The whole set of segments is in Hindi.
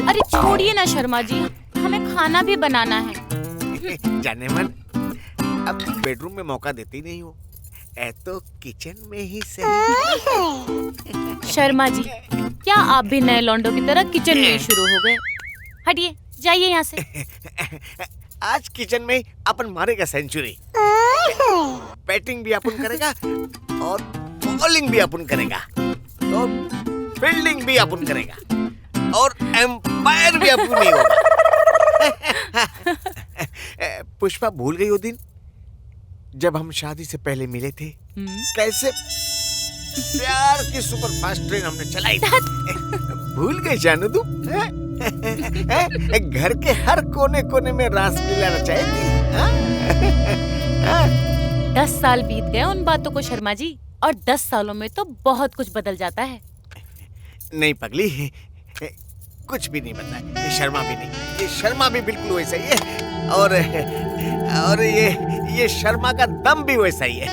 अरे छोड़िए ना शर्मा जी, हमें खाना भी बनाना है। जाने मन, अब बेडरूम में मौका देती नहीं हो, तो किचन में ही सही। शर्मा जी, क्या आप भी नए लौंडों की तरह किचन में ही शुरू हो गए? हटिए, जाइए यहाँ से। आज किचन में ही अपन मारेगा सेंचुरी। बैटिंग भी अपन करेगा और बॉलिंग भी अपन करेगा और फील्डिंग भी अपन करेगा और एम्पायर भी अपन नहीं होगा। पुष्पा भूल गई वो दिन जब हम शादी से पहले मिले थे? कैसे प्यार की सुपरफास्ट ट्रेन हमने चलाई थी। भूल गई जानू तू? घर के हर कोने कोने में रासलीला रचाई थी। 10 साल बीत गए उन बातों को शर्मा जी, और 10 सालों में तो बहुत कुछ बदल जाता है। नहीं पगली, कुछ भी नहीं बदला। ये शर्मा भी नहीं, ये शर्मा भी बिल्कुल वैसा ही है और ये शर्मा का दम भी वैसा ही है।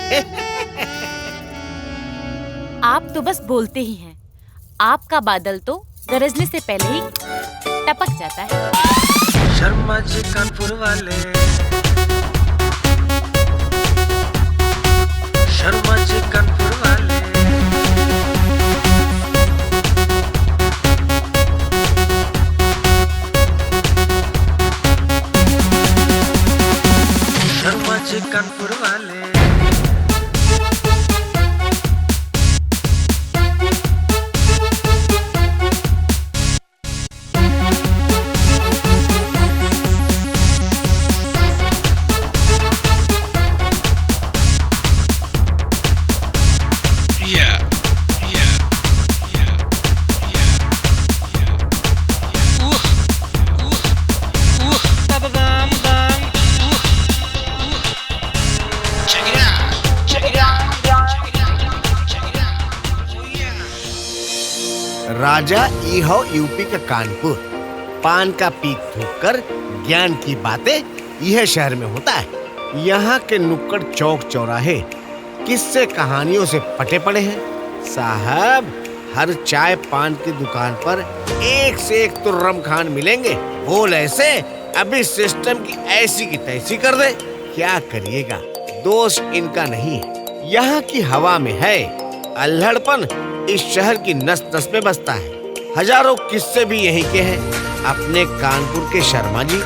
आप तो बस बोलते ही हैं। आपका बादल तो गरजने से पहले ही टपक जाता है। शर्मा जी कानपुर वाले, शर्मा जी कानपुर वाले, शर्मा जी कानपुर वाले। राजा ई हो यूपी का कानपुर, पान का पीक थूककर ज्ञान की बातें यह शहर में होता है। यहाँ के नुक्कड़ चौक चौराहे किस्से कहानियों से पटे पड़े हैं साहब। हर चाय पान की दुकान पर एक से एक तुर्रम खान मिलेंगे। बोल ऐसे अभी सिस्टम की ऐसी की तैसी कर दे। क्या करिएगा, दोष इनका नहीं है, यहाँ की हवा में है। अल्हड़पन इस शहर की नस नस में बसता है। हजारों किस्से भी यहीं के हैं। अपने कानपुर के शर्मा जी,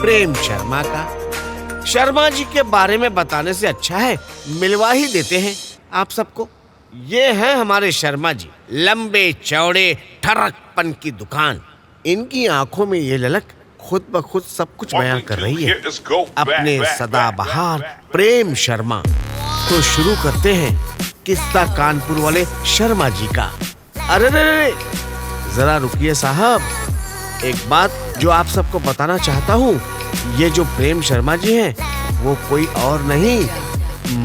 प्रेम शर्मा का। शर्मा जी के बारे में बताने से अच्छा है मिलवा ही देते हैं आप सबको। ये हैं हमारे शर्मा जी, लंबे चौड़े ठरकपन की दुकान। इनकी आंखों में ये ललक खुद ब खुद सब कुछ बयां कर रही है। अपने सदाबहार प्रेम शर्मा। तो शुरू करते हैं किस्सा कानपुर वाले शर्मा जी का। अरे जरा रुकिए साहब, एक बात जो आप सबको बताना चाहता हूँ। ये जो प्रेम शर्मा जी हैं वो कोई और नहीं,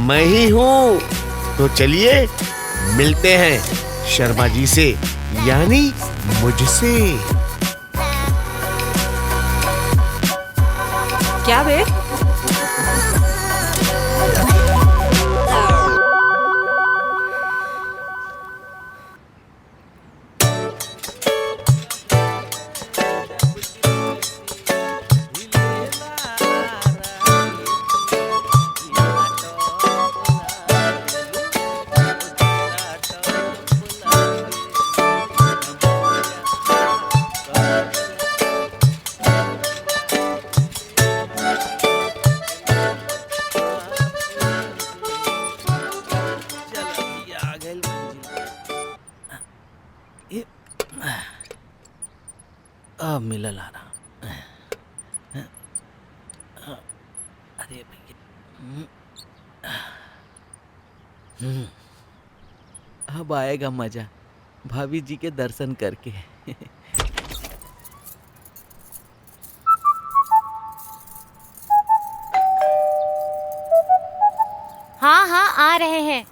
मैं ही हूँ। तो चलिए मिलते हैं शर्मा जी से, यानी मुझसे। क्या बे? अब मिला लाना। अरे भैया, अब आएगा मजा भाभी जी के दर्शन करके। हाँ हाँ, आ रहे हैं।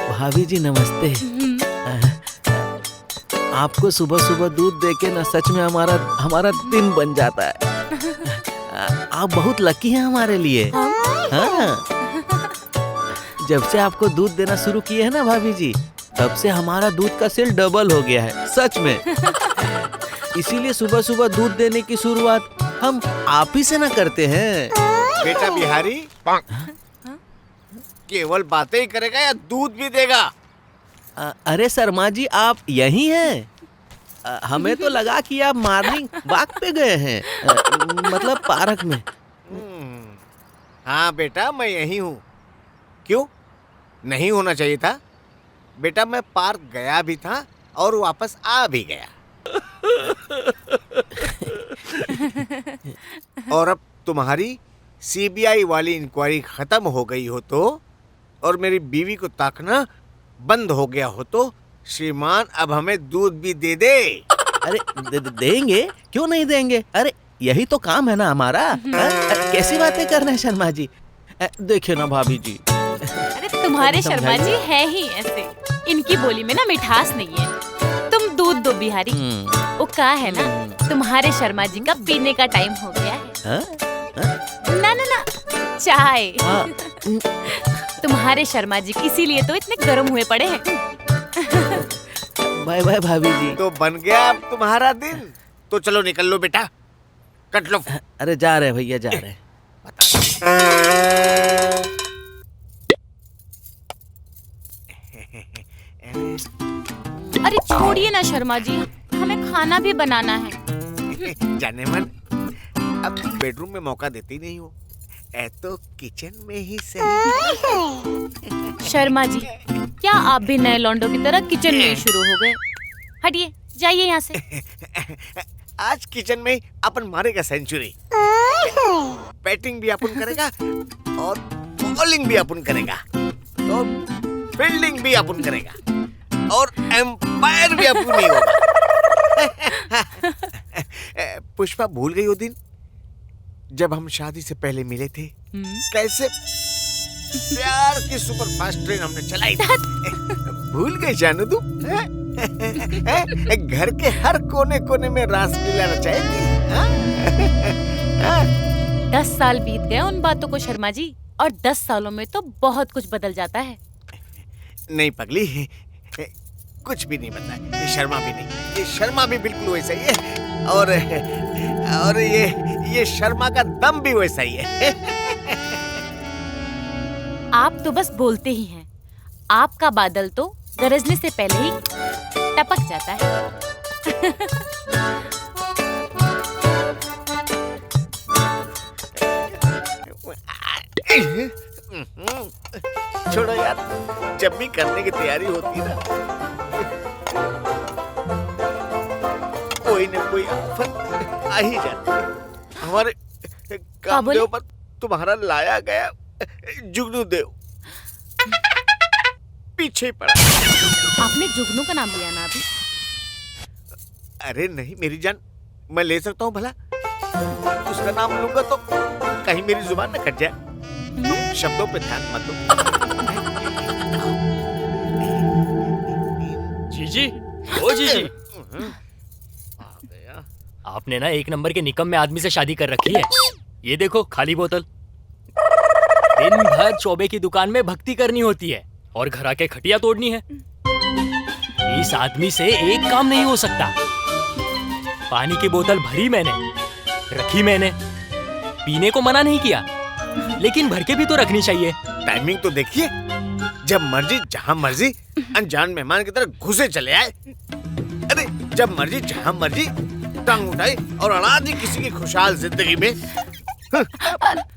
भाभी जी नमस्ते। आपको सुबह सुबह दूध देके ना सच में हमारा दिन बन जाता है। आप बहुत लकी हैं हमारे लिए। हाँ, जब से आपको दूध देना शुरू किए हैं ना भाभी जी, तब से हमारा दूध का सेल डबल हो गया है, सच में। इसीलिए सुबह सुबह दूध देने की शुरुआत हम आप ही से ना करते हैं। बेटा बिहारी केवल बातें ही करेगा या दूध भी देगा? अरे शर्मा जी, आप यही हैं? हमें तो लगा कि आप मॉर्निंग वॉक पे गए हैं, मतलब पार्क में। हाँ बेटा, मैं यही हूँ। क्यों नहीं होना चाहिए था? बेटा मैं पार्क गया भी था और वापस आ भी गया। और अब तुम्हारी सीबीआई वाली इंक्वायरी खत्म हो गई हो तो, और मेरी बीवी को ताकना बंद हो गया हो तो, श्रीमान अब हमें दूध भी दे दे। अरे देंगे, क्यों नहीं देंगे? अरे यही तो काम है ना हमारा। कैसी बातें कर रहे हैं शर्मा जी? देखिए ना भाभी जी, अरे तुम्हारे शर्मा जी है ही ऐसे, इनकी बोली में ना मिठास नहीं है। तुम दूध दो बिहारी। वो क्या है ना, तुम्हारे शर्मा जी का पीने का टाइम हो गया है। ना ना ना, चाय। तुम्हारे शर्मा जी इसीलिए तो इतने गर्म हुए पड़े हैं। बाय बाय भाभी जी। तो बन गया अब तुम्हारा दिन। तो चलो निकल लो बेटा, कट लो। अरे जा रहे भैया, जा रहे। अरे छोड़िए ना शर्मा जी, हमें खाना भी बनाना है। जाने मन, अब बेडरूम में मौका देती नहीं हो, तो किचन में ही सही। शर्मा जी, क्या आप भी नए लौंडों की तरह किचन में ही शुरू हो गए? हटिए, जाइए यहाँ से। आज किचन में ही अपन मारेगा सेंचुरी। बैटिंग भी अपन करेगा और बॉलिंग भी अपन करेगा और फील्डिंग भी अपन करेगा और एम्पायर भी अपन नहीं होगा। पुष्पा भूल गई वो दिन जब हम शादी से पहले मिले थे? कैसे प्यार की सुपरफास्ट ट्रेन हमने चलाई थी। भूल गई जानू तू? घर के हर कोने कोने में रासलीला रचाई थी। 10 साल बीत गए उन बातों को शर्मा जी, और 10 सालों में तो बहुत कुछ बदल जाता है। नहीं पगली, कुछ भी नहीं बदला। ये शर्मा भी नहीं, ये शर्मा भी बिल्कुल वैसा ही है, और ये शर्मा का दम भी वैसा ही है। आप तो बस बोलते ही हैं। आपका बादल तो गरजने से पहले ही टपक जाता है। छोड़ो यार, जब भी करने की तैयारी होती ना, कोई न कोई आफत आ ही जाती है। हमारे कामदेव पर तुम्हारा लाया गया जुगनू देव पीछे पड़ा। आपने जुगनू का नाम लिया ना अभी? अरे नहीं मेरी जान, मैं ले सकता हूँ भला? उसका नाम लूंगा तो कहीं मेरी जुबान न कट जाए। तुम शब्दों पे ध्यान मत दो। जीजी, ओ जीजी, आपने ना 1 नंबर के निकम में आदमी से शादी कर रखी है। ये देखो खाली बोतल। दिन भर चौबे की दुकान में भक्ति करनी होती है और घर आके खटिया तोड़नी है। इस आदमी से एक काम नहीं हो सकता। पानी की बोतल भरी मैंने, रखी मैंने, पीने को मना नहीं किया, लेकिन भर के भी तो रखनी चाहिए। टाइमिंग तो देखिए, जब मर्जी जहाँ मर्जी अनजान मेहमान की तरह घुसे चले आए। अरे जब मर्जी जहाँ मर्जी टांग उठाई और अड़ा दी किसी की खुशहाल जिंदगी में।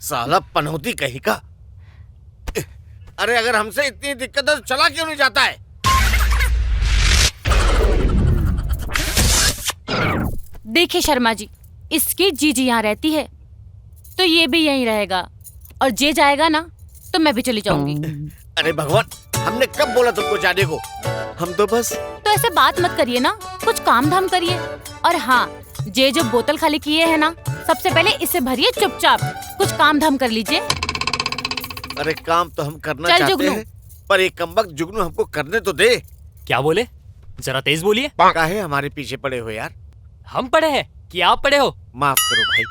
साला पनौती कहीं का। अरे अगर हमसे इतनी दिक्कत है तो चला क्यों नहीं जाता है? देखिए शर्मा जी, इसकी जीजी यहाँ रहती है तो ये भी यहीं रहेगा, और जे जाएगा ना तो मैं भी चली जाऊंगी। अरे भगवान, हमने कब बोला तुमको जाने को? हम तो बस। तो ऐसे बात मत करिए ना, कुछ काम धाम करिए। और हाँ, जे जो बोतल खाली किए है ना, सबसे पहले इसे भरिए चुपचाप। कुछ काम धाम कर लीजिए। अरे काम तो हम करना चाहते हैं, पर एक कमबख्त जुगनू हमको करने तो दे। क्या बोले? जरा तेज बोलिए। काहे हमारे पीछे पड़े हो यार? हम पड़े हैं कि आप पड़े हो? माफ करो भाई।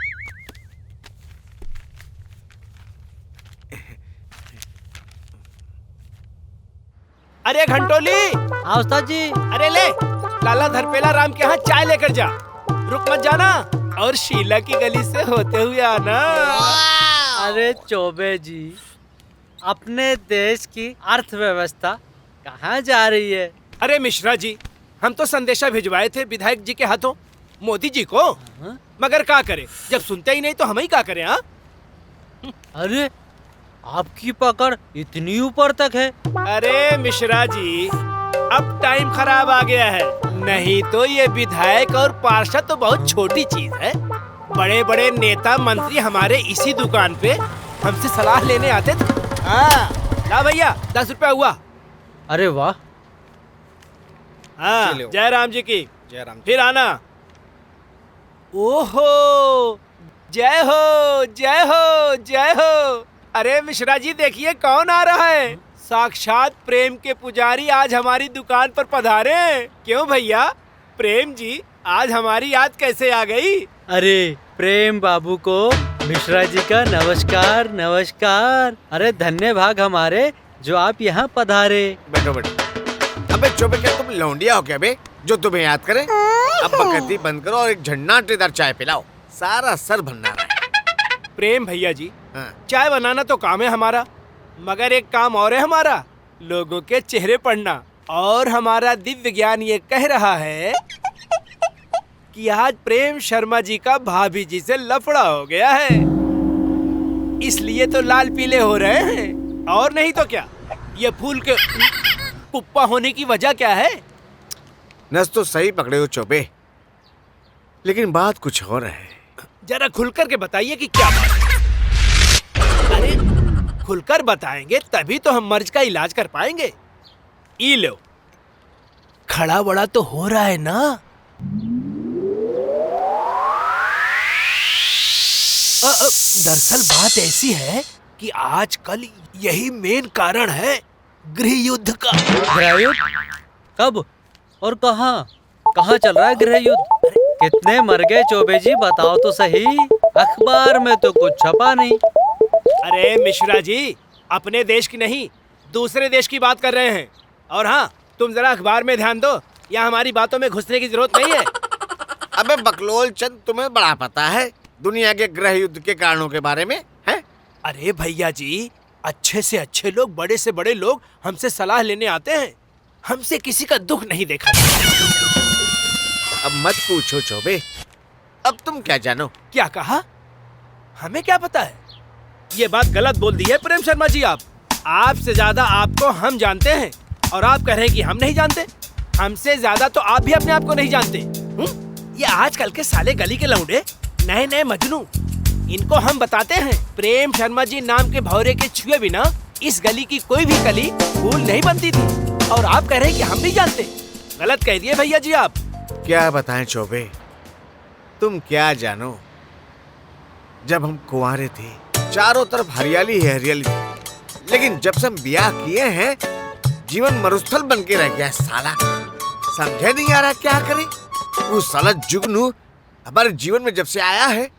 अरे घंटोली, हाँ उस्ताद जी। अरे ले, लाला धरपेला राम के यहाँ चाय लेकर जा। रुक मत जाना और शीला की गली से होते हुए आना। अरे चौबे जी, अपने देश की अर्थव्यवस्था कहाँ जा रही है? अरे मिश्रा जी, हम तो संदेशा भिजवाए थे विधायक जी के हाथों मोदी जी को, मगर क्या करे, जब सुनते ही नहीं तो हम ही क्या करें। हाँ, अरे आपकी पकड़ इतनी ऊपर तक है। अरे मिश्रा जी, अब टाइम खराब आ गया है, नहीं तो ये विधायक और पार्षद तो बहुत छोटी चीज है। बड़े बड़े नेता मंत्री हमारे इसी दुकान पे हमसे सलाह लेने आते थे। हाँ, ला भैया 10 रुपया हुआ। अरे वाह। हाँ, जय राम जी की जय राम। फिर आना। ओहो, जय हो जय हो जय हो। अरे मिश्रा जी देखिए कौन आ रहा है, साक्षात प्रेम के पुजारी आज हमारी दुकान पर पधारे। क्यों भैया, प्रेम जी आज हमारी याद कैसे आ गई? अरे प्रेम बाबू को मिश्रा जी का नमस्कार नमस्कार। अरे धन्य भाग हमारे जो आप यहाँ पधारे। बैठो बैठो। अबे चुप, क्या तुम लौंडिया हो क्या बे, जो तुम्हें याद करे? अब बकैती बंद करो और एक झन्नाटेदार चाय पिलाओ, सारा सर भन्ना रहा है। प्रेम भैया जी, हाँ। चाय बनाना तो काम है हमारा, मगर एक काम और है हमारा, लोगों के चेहरे पढ़ना। और हमारा दिव्य ज्ञान ये कह रहा है कि आज प्रेम शर्मा जी का भाभी जी से लफड़ा हो गया है, इसलिए तो लाल पीले हो रहे हैं, और नहीं तो क्या। ये फूल के पुप्पा होने की वजह क्या है? नस तो सही पकड़े हो चौबे, लेकिन बात कुछ और है। जरा खुलकर के बताइए कि क्या बात है। अरे खुलकर बताएंगे तभी तो हम मर्ज का इलाज कर पाएंगे। ई लो, खड़ा बड़ा तो हो रहा है ना। दरअसल बात ऐसी है कि आजकल यही मेन कारण है गृह युद्ध का। गृह युद्ध? कब और कहाँ कहाँ चल रहा है गृह युद्ध? कितने मर गए चौबे जी, बताओ तो सही। अखबार में तो कुछ छपा नहीं। अरे मिश्रा जी, अपने देश की नहीं दूसरे देश की बात कर रहे हैं। और हाँ, तुम जरा अखबार में ध्यान दो, यहाँ हमारी बातों में घुसने की जरूरत नहीं है। अबे बकलोल चंद, तुम्हें बड़ा पता है दुनिया के गृह युद्ध के कारणों के बारे में है? अरे भैया जी, अच्छे से अच्छे लोग, बड़े से बड़े लोग हमसे सलाह लेने आते हैं, हमसे किसी का दुख नहीं देखा। अब मत पूछो चौबे, अब तुम क्या जानो? क्या कहा? हमें क्या पता है? ये बात गलत बोल दी है प्रेम शर्मा जी। आपसे ज्यादा आपको हम जानते हैं, और आप कह रहे हैं कि हम नहीं जानते। हमसे ज्यादा तो आप भी अपने आप को नहीं जानते। ये आजकल के साले गली के लौंडे, नए नए मजनू, इनको हम बताते हैं प्रेम शर्मा जी नाम के भौरे के छुए बिना इस गली की कोई भी कली फूल नहीं बनती थी, और आप कह रहे हैं कि हम नहीं जानते। गलत कह दिए भैया जी आप। क्या बताएं चौबे, तुम क्या जानो, जब हम कुंवारे थे चारों तरफ हरियाली ही हरियाली थी, लेकिन जब से हम ब्याह किए हैं जीवन मरुस्थल बन के रह गया साला। समझे नहीं आ रहा क्या करे? वो साला जुगनू हमारे जीवन में जब से आया है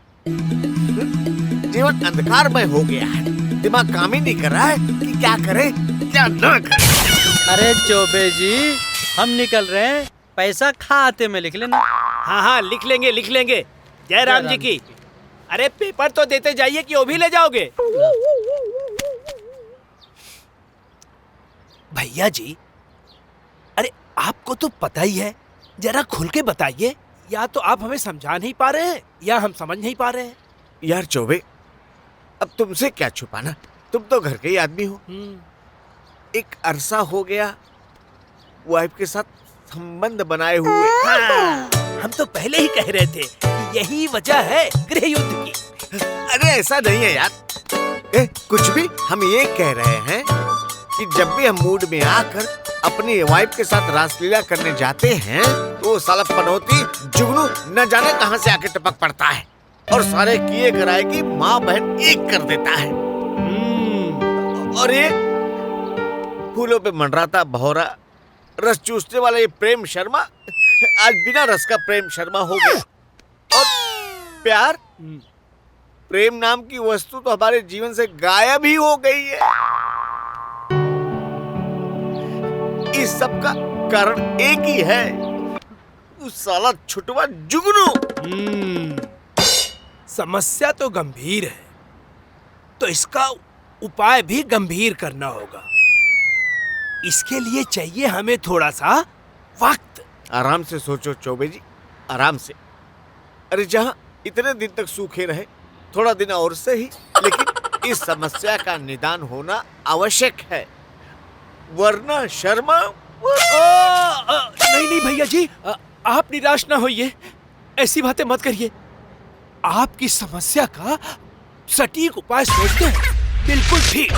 जीवन अंधकारमय हो गया है। दिमाग काम ही नहीं कर रहा है कि क्या करे क्या ना करे। अरे चौबे जी, हम निकल रहे हैं, पैसा खाते में लिख लेना। हाँ हाँ, लिख लेंगे लिख लेंगे। जय राम जी की। अरे पेपर तो देते जाइए कि वो भी ले जाओगे। भैया जी, अरे आपको तो पता ही है, जरा खुल के बताइए, या तो आप हमें समझा नहीं पा रहे हैं या हम समझ नहीं पा रहे हैं। यार चौबे, अब तुमसे क्या छुपाना, तुम तो घर के ही आदमी हो। एक अरसा हो गया वाइफ के साथ संबंध बनाए हुए। हाँ, हम तो पहले ही कह रहे थे कि यही वजह है गृह युद्ध की। अरे ऐसा नहीं है यार, कुछ भी हम ये कह रहे हैं कि जब भी हम मूड में आकर अपनी वाइफ के साथ रासलीला करने जाते हैं तो साला पनौती जुगनू न जाने कहां से आके टपक पड़ता है और सारे किए कराए की माँ बहन एक कर देता है। और ये फूलों पे मंडराता भौरा रस चूसने वाला ये प्रेम शर्मा आज बिना रस का प्रेम शर्मा हो गया। और प्यार, प्रेम नाम की वस्तु तो हमारे जीवन से गायब ही हो गई है। सबका कारण एक ही है, उस साला छुटवा जुगनू। समस्या तो गंभीर है, तो इसका उपाय भी गंभीर करना होगा। इसके लिए चाहिए हमें थोड़ा सा वक्त। आराम से सोचो चौबे जी, आराम से। अरे जहाँ इतने दिन तक सूखे रहे, थोड़ा दिन और से ही, लेकिन इस समस्या का निदान होना आवश्यक है, वरना शर्मा नहीं नहीं भैया जी, आप निराश ना होइए, ऐसी बातें मत करिए। आपकी समस्या का सटीक उपाय सोचते हैं, बिल्कुल ठीक।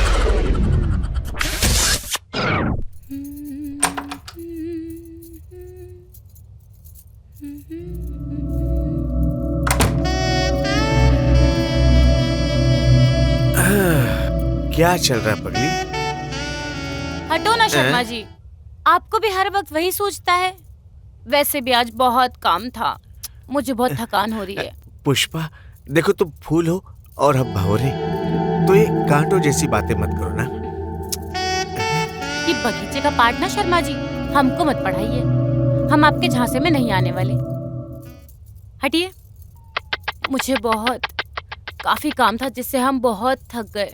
क्या चल रहा है पगली? हटो ना शर्मा जी, आपको भी हर वक्त वही सोचता है। वैसे भी आज बहुत काम था, मुझे बहुत थकान हो रही है। पुष्पा, देखो तुम फूल हो और हम भंवरे, तो ये कांटों जैसी बातें मत करो ना। ये बगीचे का पाठ ना शर्मा जी, हमको मत पढ़ाइए, हम आपके झांसे में नहीं आने वाले। हटिए, मुझे बहुत काफी काम था जिससे हम बहुत थक गए।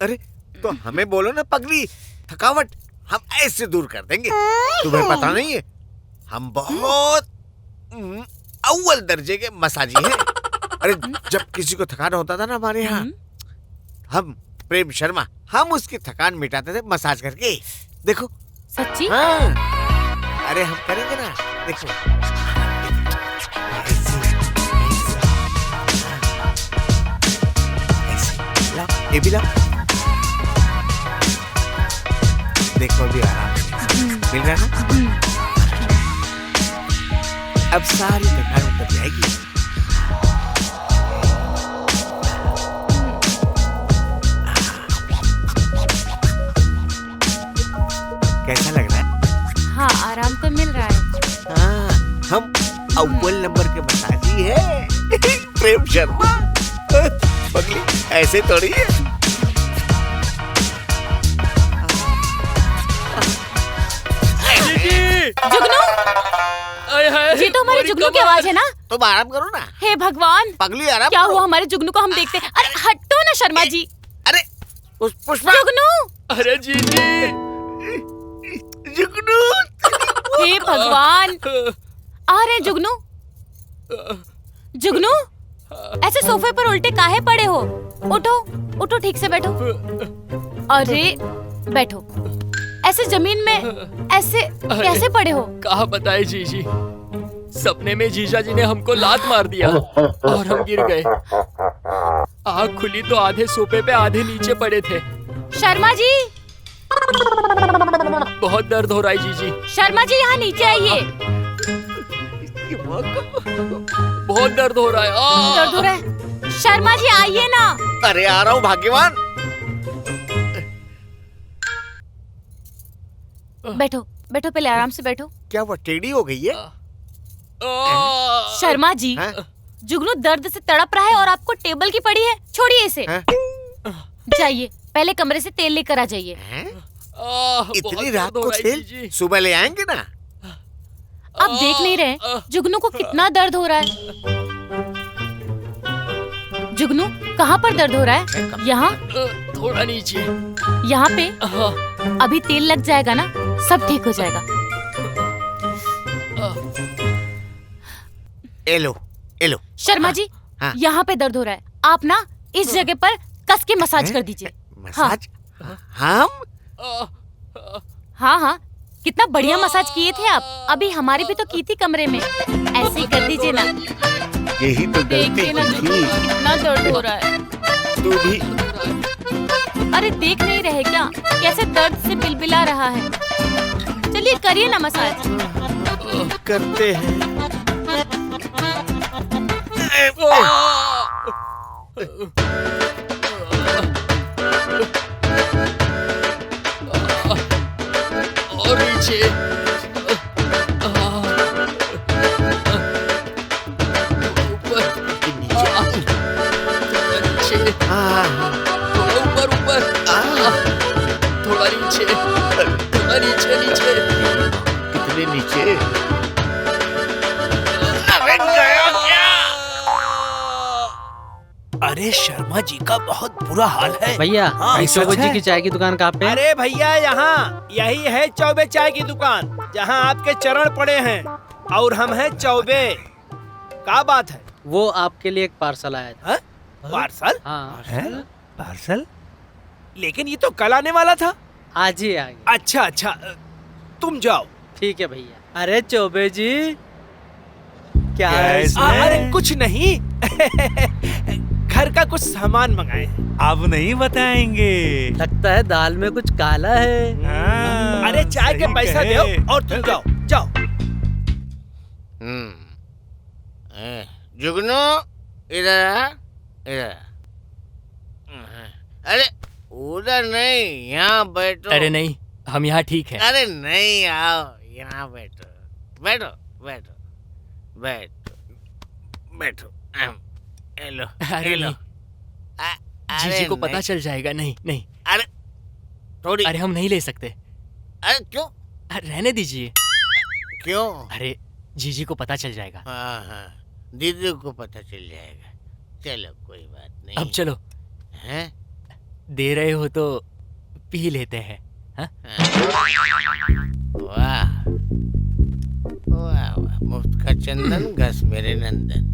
अरे तो हमें बोलो ना पगली, थकावट हम ऐसे दूर कर देंगे। तुम्हें पता नहीं है, हम बहुत अव्वल दर्जे के मसाजी हैं। अरे जब किसी को थकान होता था ना हमारे यहाँ, हम प्रेम शर्मा, हम उसकी थकान मिटाते थे मसाज करके। देखो सच्ची? हाँ, अरे हम करेंगे ना, देखो ऐसे, लाओ, ये भी लाओ। देखो अभी आराम से मिल रहा है ना? अब सारी थकान उतर जाएगी। कैसा लग रहा है? हाँ, आराम तो मिल रहा है। हाँ, हम अव्वल नंबर के मसाजी हैं। प्रेम शर्मा। पगली ऐसे थोड़ी है। जुगनू, ये तो हमारे जुगनू की आवाज है ना? तुम आराम करो ना। हे भगवान, पगली आराम क्या करो। हुआ हमारे जुगनू को? हम देखते हैं। अरे हटो ना शर्मा जी। अरे पुष्पा, जुगनू, अरे जीजी, जुगनू। हे भगवान, आ रहे हैं जुगनू। जुगनू, ऐसे सोफे पर उल्टे काहे पड़े हो? उठो, उठो, ठीक से बैठो। अरे बैठो, ऐसे जमीन में ऐसे कैसे पड़े हो? कहाँ बताए जीजी, सपने में जीजा जी ने हमको लात मार दिया और हम गिर गए। आँख खुली तो आधे सोफे पे आधे नीचे पड़े थे। शर्मा जी, बहुत दर्द हो रहा है जीजी। शर्मा जी यहाँ नीचे आइए। बहुत दर्द हो रहा है। दर्द हो रहा है? शर्मा जी आइए ना। अरे आ रहा हूँ भाग्यवान। बैठो, बैठो, पहले आराम से बैठो। क्या वो टेढ़ी हो गई है? शर्मा जी, हाँ? जुगनू दर्द से तड़प रहा है और आपको टेबल की पड़ी है। छोड़िए इसे। हाँ? जाइए, पहले कमरे से तेल लेकर आ जाइए। हैं? बहुत इतनी दर्द रात हो को रहा है तेल जीजी। सुबह ले आएंगे ना। आप देख नहीं रहे जुगनू को कितना दर्द हो रहा है? जुगनू, कहाँ पर दर्द हो रहा है? यहाँ? थोड़ा नीचे। यहाँ पे? हाँ। अभी तेल लग जाएगा ना, सब ठीक हो जाएगा। Yellow, yellow. शर्मा जी, हाँ। यहाँ पे दर्द हो रहा है। आप ना इस जगह पर कस के मसाज कर दीजिए। मसाज? हम? हाँ हाँ, कितना बढ़िया मसाज किए थे आप। अभी हमारी भी तो की थी कमरे में। ऐसे ही कर दीजिए ना। यही तो गलती देखिए ना की जुगनू, थी। कितना दर्द हो रहा है। तू भी अरे देख नहीं रहे क्या, कैसे दर्द से बिलबिला रहा है? चलिए करिए ना मसाज। करते हैं। और नीचे। ऊपर। थोड़ा नीचे। थोड़ा ऊपर ऊपर। थोड़ा नीचे। थोड़ा नीचे नीचे। कितने नीचे। अबे गया क्या? अरे शर्मा जी का बहुत बुरा हाल है भैया हाँ, भाई सच चौबे जी है। की चाय की दुकान कहाँ पे है? अरे भैया यहाँ यही है चौबे चाय की दुकान जहाँ आपके चरण पड़े हैं और हम हैं चौबे। क्या बात है? वो आपके लिए एक पार्सल आया था। हाँ? पार्सल? हाँ पार्सल? लेकिन ये तो कल आने वाला था। आज ही आ गया। अच्छा अच्छा तुम जाओ। ठीक है भैया। अरे चौबे जी क्या है इसमें? अरे कुछ नहीं घर का कुछ सामान मंगाए हैं। अब नहीं बताएंगे। लगता है दाल में कुछ काला है। हाँ, अरे चाय के सही पैसा कहे। दो और तुम जाओ जाओ। जुगनू इधर आ, इधर आ। अरे उधर नहीं, यहाँ बैठो। अरे नहीं, हम यहाँ ठीक हैं। अरे नहीं, आओ यहाँ बैठो, बैठो बैठो बैठो बैठो। हेलो अरे हेलो। नहीं, जीजी को पता चल जाएगा। नहीं नहीं, अरे थोड़ी। अरे हम नहीं ले सकते। अरे क्यों? अरे रहने दीजिए। क्यों? अरे जीजी को पता चल जाएगा। हाँ हाँ, दीदी को पता चल जाएगा। चलो कोई बात नहीं। अब चलो, हैं? दे रहे हो तो पी लेते हैं। हाँ? वाह वाह वाह, मुफ्त का चंदन घस मेरे नंदन।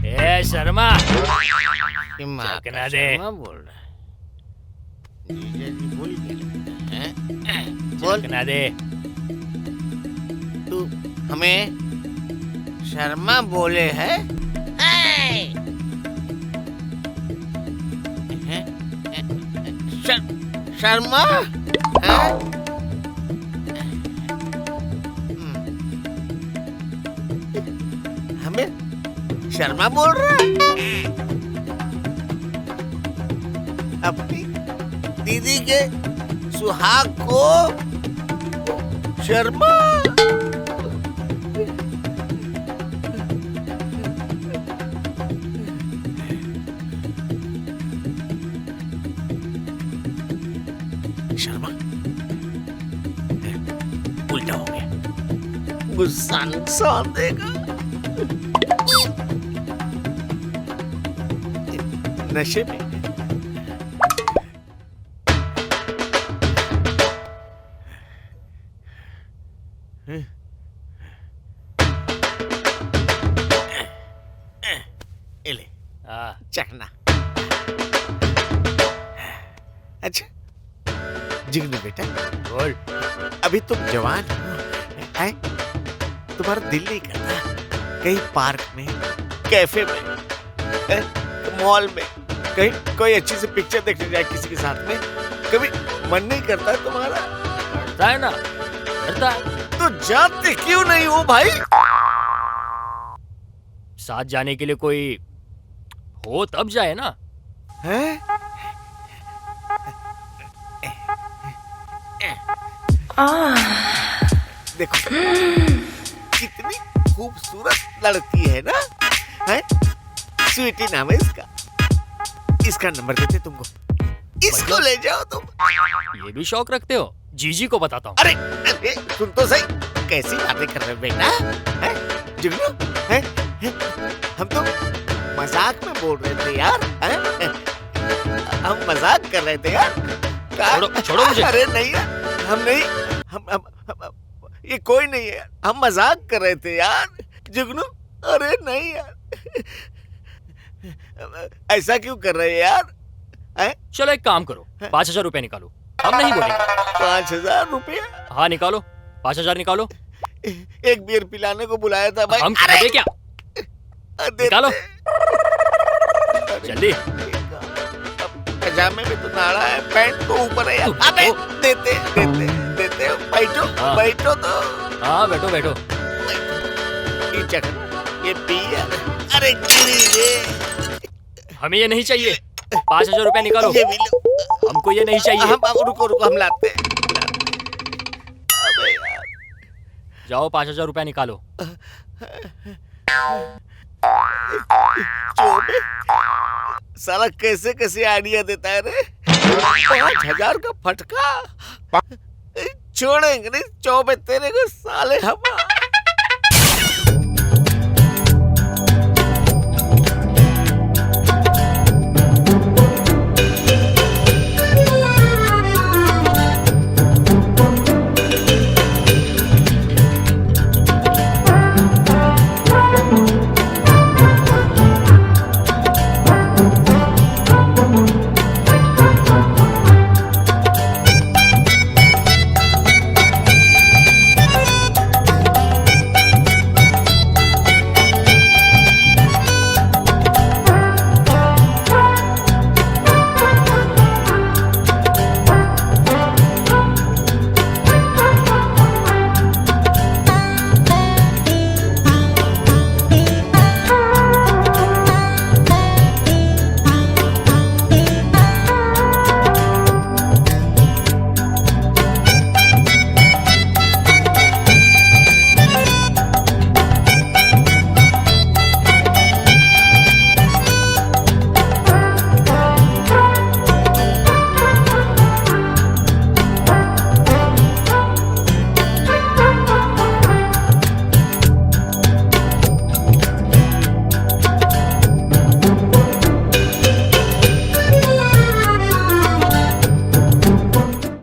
ए शर्मा, कि माँ का चखना दे। शर्मा बोल रहा है। जीजा जी भूल गए हैं? बोल, चखना दे। तू हमें शर्मा बोले है? शर्मा हैं? हमें शर्मा बोल रहा है? अपनी दीदी के सुहाग को शर्मा? शर्मा उल्टा हो गया। गुस्सा नुकसान देगा। नशे में ले हाँ, चखना। अच्छा जिग्नू बेटा, बोल। अभी तुम जवान हो, हैं? तुम्हारा दिल नहीं करता कहीं पार्क में, कैफे में, हैं? मॉल में कहीं कोई अच्छी सी पिक्चर देखने जाए किसी के साथ में? कभी मन नहीं करता तुम्हारा? करता है ना, करता है। तो जाते क्यों नहीं हो भाई? साथ जाने के लिए कोई हो तब जाए ना। हैं? देखो कितनी खूबसूरत लड़की है ना, हैं? स्वीटी नाम है इसका। इसका नंबर देते तुमको, इसको ले जाओ तुम। ये भी शौक रखते हो? जीजी को बताता हूँ। अरे अरे सुन तो सही, कैसी बातें कर रहे हो बेटा? हैं? जुगनू, हैं? हैं? हम तो मजाक में बोल रहे थे यार, हैं? हम मजाक कर रहे थे यार। छोड़ो मुझे। अरे नहीं यार, हम नहीं, हम ये कोई नहीं है यार, हम मजाक कर रहे थे यार। जुगनू, अरे नहीं यार, ऐसा क्यों कर रहे हैं यार? हैं? चलो एक काम करो, 5,000 रुपए निकालो। हम नहीं बोलेंगे। 5,000 रुपया? हाँ निकालो, 5,000 निकालो। एक बियर पिलाने को बुलाया था भाई। हम अरे दे क्या? दे- निकालो। अरे, जल्दी। पजामे में तो नाड़ा है, पैंट तो ऊपर है यार। ओ, अबे ओ। देते देते देते, बैठो हाँ। बैठो तो। हाँ बैठो बैठो। ये चखना, ये पिया। अरे गिरी रे। हमें ये नहीं चाहिए। 5,000 रुपए निकालो। ये भी लो। हमको ये नहीं चाहिए। हम रुको रुको, हम लाते हैं। अबे यार, जाओ 5,000 रुपए निकालो। चोबे साला कैसे कैसे आइडिया देता है रे। 5,000 का फटका छोड़ेंगे नहीं चौबे तेरे को साले हम।